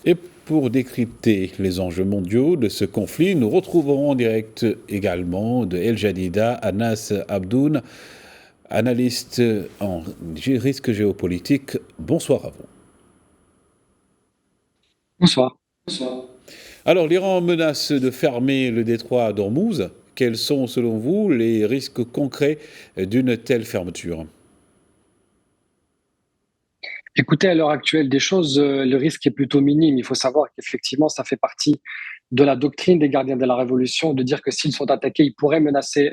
Et pour décrypter les enjeux mondiaux de ce conflit, nous retrouverons en direct également de El Jadida, Anas Abdoun, analyste en risque géopolitique. Bonsoir à vous. Bonsoir. Alors, l'Iran menace de fermer le détroit d'Ormuz. Quels sont, selon vous, les risques concrets d'une telle fermeture? Écoutez, à l'heure actuelle des choses, le risque est plutôt minime. Il faut savoir qu'effectivement, ça fait partie de la doctrine des gardiens de la révolution de dire que s'ils sont attaqués, ils pourraient menacer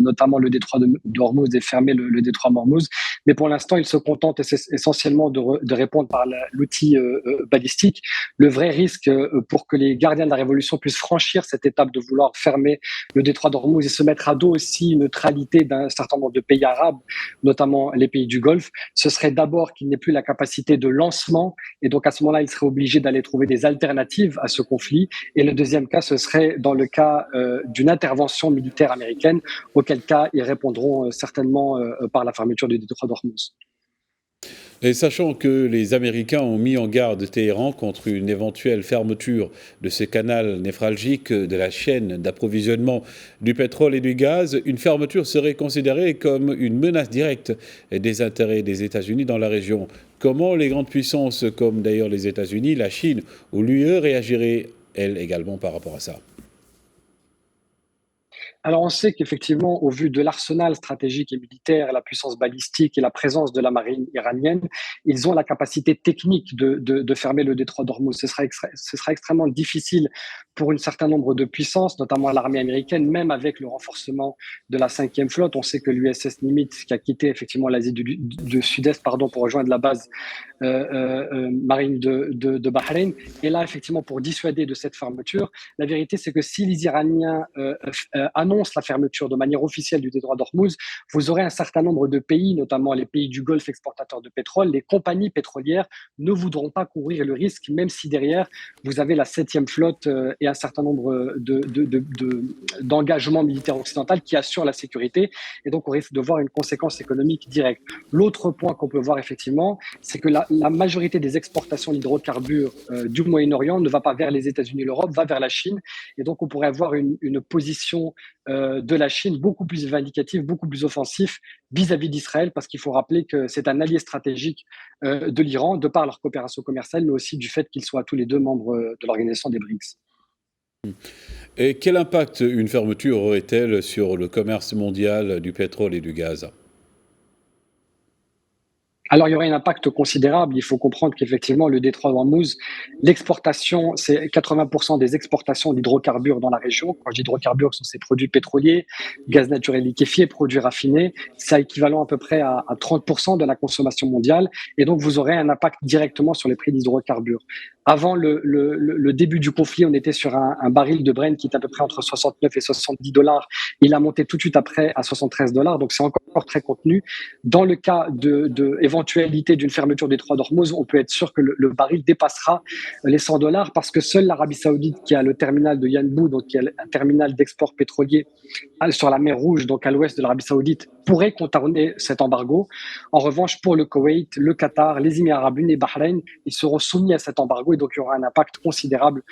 notamment le détroit d'Ormuz et fermer le détroit d'Ormuz. Mais pour l'instant, ils se contentent essentiellement de répondre par l'outil balistique. Le vrai risque pour que les gardiens de la révolution puissent franchir cette étape de vouloir fermer le détroit d'Ormuz et se mettre à dos aussi une neutralité d'un certain nombre de pays arabes, notamment les pays du Golfe, ce serait d'abord qu'il n'ait plus la capacité de lancement. Et donc, à ce moment-là, il serait obligé d'aller trouver des alternatives à ce conflit. Et le deuxième cas, ce serait dans le cas d'une intervention militaire américaine, auquel cas ils répondront certainement par la fermeture du détroit d'Ormuz. Et sachant que les Américains ont mis en garde Téhéran contre une éventuelle fermeture de ce canal névralgique de la chaîne d'approvisionnement du pétrole et du gaz, une fermeture serait considérée comme une menace directe des intérêts des États-Unis dans la région. Comment les grandes puissances, comme d'ailleurs les États-Unis, la Chine ou l'UE, réagiraient, elles également, par rapport à ça? Alors, on sait qu'effectivement, au vu de l'arsenal stratégique et militaire, la puissance balistique et la présence de la marine iranienne, ils ont la capacité technique de fermer le détroit d'Ormuz. Ce sera extrêmement difficile pour un certain nombre de puissances, notamment l'armée américaine, même avec le renforcement de la cinquième flotte. On sait que l'USS Nimitz, qui a quitté effectivement l'Asie du Sud-Est pardon, pour rejoindre la base marine de Bahreïn, est là effectivement pour dissuader de cette fermeture. La vérité, c'est que si les Iraniens annoncent la fermeture de manière officielle du détroit d'Ormuz, vous aurez un certain nombre de pays, notamment les pays du Golfe exportateurs de pétrole, les compagnies pétrolières ne voudront pas courir le risque, même si derrière, vous avez la septième flotte et un certain nombre d'engagements militaires occidentaux qui assurent la sécurité. Et donc, on risque de voir une conséquence économique directe. L'autre point qu'on peut voir effectivement, c'est que la majorité des exportations d'hydrocarbures du Moyen-Orient ne va pas vers les États-Unis et l'Europe, va vers la Chine. Et donc, on pourrait avoir une position de la Chine beaucoup plus vindicative, beaucoup plus offensif vis-à-vis d'Israël, parce qu'il faut rappeler que c'est un allié stratégique de l'Iran, de par leur coopération commerciale, mais aussi du fait qu'ils soient tous les deux membres de l'organisation des BRICS. Et quel impact une fermeture aurait-elle sur le commerce mondial du pétrole et du gaz? Alors, il y aurait un impact considérable. Il faut comprendre qu'effectivement, le détroit d'Ormuz, l'exportation, c'est 80% des exportations d'hydrocarbures dans la région. Quand je dis hydrocarbures, ce sont ces produits pétroliers, gaz naturel liquéfié, produits raffinés. C'est équivalent à peu près à 30% de la consommation mondiale. Et donc, vous aurez un impact directement sur les prix d'hydrocarbures. Avant le début du conflit, on était sur un baril de Brent qui est à peu près entre 69 et 70 dollars. Il a monté tout de suite après à 73 dollars. Donc, c'est encore très contenu. Dans le cas de éventualité d'une fermeture des trois d'Ormuz, on peut être sûr que le baril dépassera les 100 dollars parce que seule l'Arabie Saoudite, qui a le terminal de Yanbu, donc qui est un terminal d'export pétrolier sur la mer Rouge, donc à l'ouest de l'Arabie Saoudite, pourrait contourner cet embargo. En revanche, pour le Koweït, le Qatar, les Émirats arabes unis et Bahreïn, ils seront soumis à cet embargo et donc il y aura un impact considérable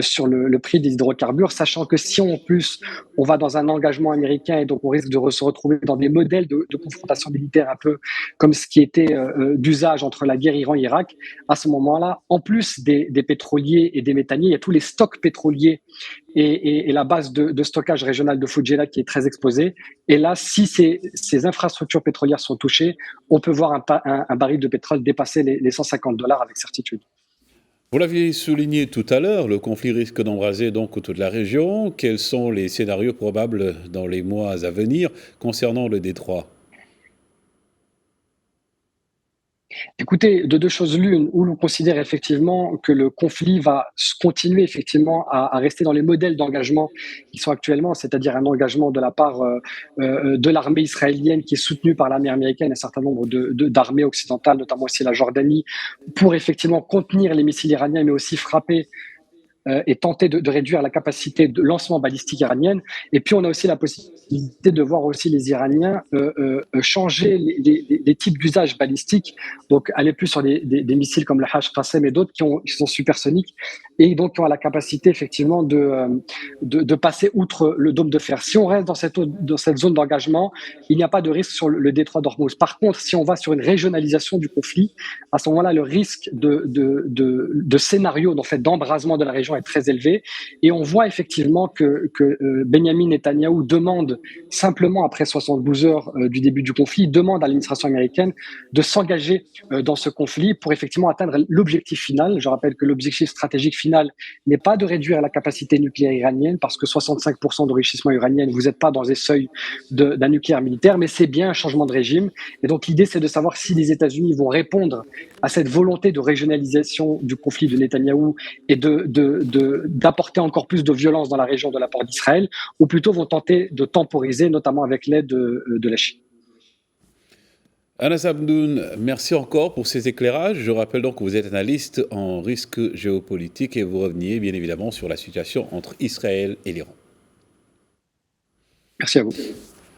sur le prix des hydrocarbures, sachant que si en plus on va dans un engagement américain et donc on risque de se retrouver dans des modèles de confrontation militaire un peu comme ce qui était d'usage entre la guerre Iran-Irak, à ce moment-là, en plus des pétroliers et des méthaniers, il y a tous les stocks pétroliers et la base de stockage régional de Fujairah qui est très exposée. Et là, si ces infrastructures pétrolières sont touchées, on peut voir un baril de pétrole dépasser les 150 dollars avec certitude. Vous l'aviez souligné tout à l'heure, le conflit risque d'embraser donc toute la région. Quels sont les scénarios probables dans les mois à venir concernant le détroit? Écoutez, de deux choses l'une, ou l'on considère effectivement que le conflit va continuer effectivement à rester dans les modèles d'engagement qui sont actuellement, c'est-à-dire un engagement de la part de l'armée israélienne qui est soutenue par l'armée américaine, un certain nombre d'armées occidentales, notamment aussi la Jordanie, pour effectivement contenir les missiles iraniens, mais aussi frapper et tenter de réduire la capacité de lancement balistique iranienne. Et puis, on a aussi la possibilité de voir aussi les Iraniens changer les types d'usage balistique, donc aller plus sur des missiles comme le Hajj-Qassem et d'autres qui sont supersoniques et donc qui ont la capacité effectivement de passer outre le dôme de fer. Si on reste dans cette zone d'engagement, il n'y a pas de risque sur le détroit d'Ormuz. Par contre, si on va sur une régionalisation du conflit, à ce moment-là, le risque de scénario, en fait, d'embrasement de la région est très élevé. Et on voit effectivement que Benjamin Netanyahou demande simplement, après 72 heures du début du conflit, demande à l'administration américaine de s'engager dans ce conflit pour effectivement atteindre l'objectif final. Je rappelle que l'objectif stratégique final n'est pas de réduire la capacité nucléaire iranienne, parce que 65% d'enrichissement uranien, vous n'êtes pas dans les seuils d'un nucléaire militaire, mais c'est bien un changement de régime. Et donc l'idée, c'est de savoir si les États-Unis vont répondre à cette volonté de régionalisation du conflit de Netanyahou et d'apporter encore plus de violence dans la région de la part d'Israël, ou plutôt vont tenter de temporiser, notamment avec l'aide de la Chine. Anas Hamdoun, merci encore pour ces éclairages. Je rappelle donc que vous êtes analyste en risque géopolitique et vous reveniez bien évidemment sur la situation entre Israël et l'Iran. Merci à vous.